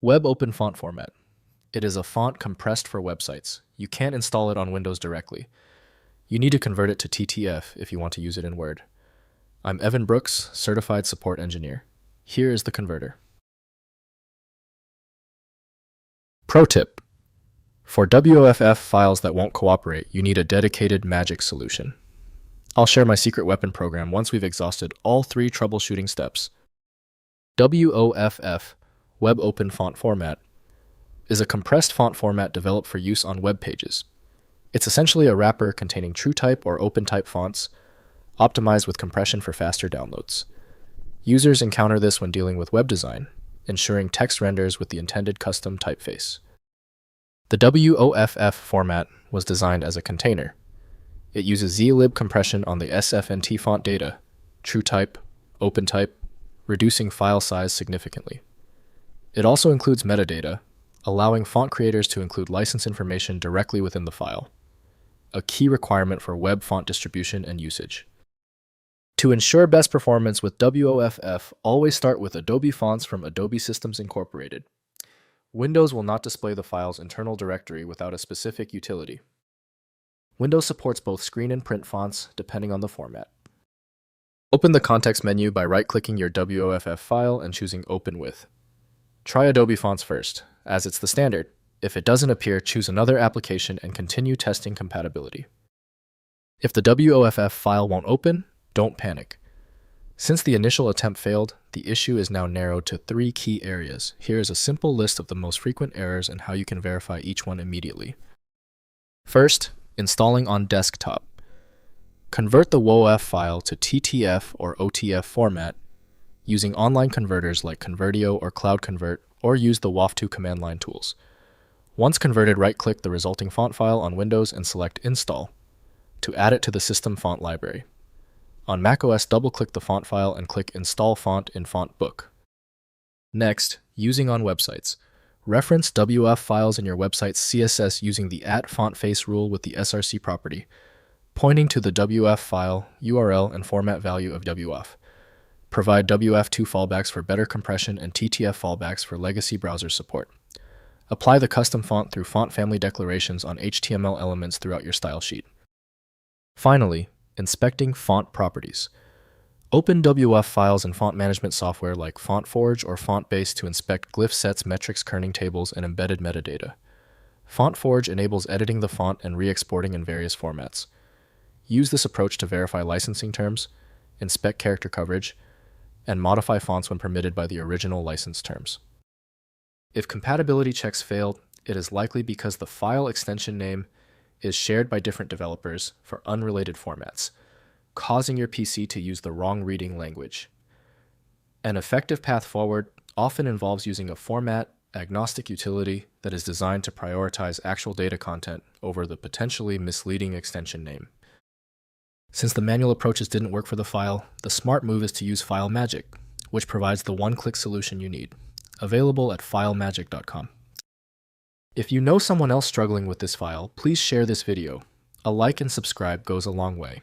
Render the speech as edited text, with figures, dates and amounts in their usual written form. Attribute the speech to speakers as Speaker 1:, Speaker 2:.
Speaker 1: Web Open Font Format. It is a font compressed for websites. You can't install it on Windows directly. You need to convert it to TTF if you want to use it in Word. I'm Evan Brooks, Certified Support Engineer. Here is the converter. Pro tip. For WOFF files that won't cooperate, you need a dedicated magic solution. I'll share my secret weapon program once we've exhausted all 3 troubleshooting steps. WOFF, Web Open Font Format, is a compressed font format developed for use on web pages. It's essentially a wrapper containing TrueType or OpenType fonts, optimized with compression for faster downloads. Users encounter this when dealing with web design, ensuring text renders with the intended custom typeface. The WOFF format was designed as a container. It uses zlib compression on the SFNT font data, TrueType, OpenType, reducing file size significantly. It also includes metadata, allowing font creators to include license information directly within the file, a key requirement for web font distribution and usage. To ensure best performance with WOFF, always start with Adobe fonts from Adobe Systems Incorporated. Windows will not display the file's internal directory without a specific utility. Windows supports both screen and print fonts, depending on the format. Open the context menu by right-clicking your WOFF file and choosing Open With. Try Adobe Fonts first, as it's the standard. If it doesn't appear, choose another application and continue testing compatibility. If the WOFF file won't open, don't panic. Since the initial attempt failed, the issue is now narrowed to 3 key areas. Here is a simple list of the most frequent errors and how you can verify each one immediately. First, installing on desktop. Convert the WOFF file to TTF or OTF format using online converters like Convertio or CloudConvert, or use the WOFF command line tools. Once converted, right-click the resulting font file on Windows and select Install to add it to the system font library. On macOS, double-click the font file and click Install Font in Font Book. Next, using on websites. Reference WOFF files in your website's CSS using the @fontface rule with the src property, pointing to the WOFF file, URL, and format value of WOFF. Provide WF2 fallbacks for better compression and TTF fallbacks for legacy browser support. Apply the custom font through font family declarations on HTML elements throughout your style sheet. Finally, inspecting font properties. Open WF files in font management software like FontForge or FontBase to inspect glyph sets, metrics, kerning tables, and embedded metadata. FontForge enables editing the font and re-exporting in various formats. Use this approach to verify licensing terms, inspect character coverage, and modify fonts when permitted by the original license terms. If compatibility checks failed, it is likely because the file extension name is shared by different developers for unrelated formats, causing your PC to use the wrong reading language. An effective path forward often involves using a format-agnostic utility that is designed to prioritize actual data content over the potentially misleading extension name. Since the manual approaches didn't work for the file, the smart move is to use FileMagick, which provides the one-click solution you need, available at filemagick.com. If you know someone else struggling with this file, please share this video. A like and subscribe goes a long way.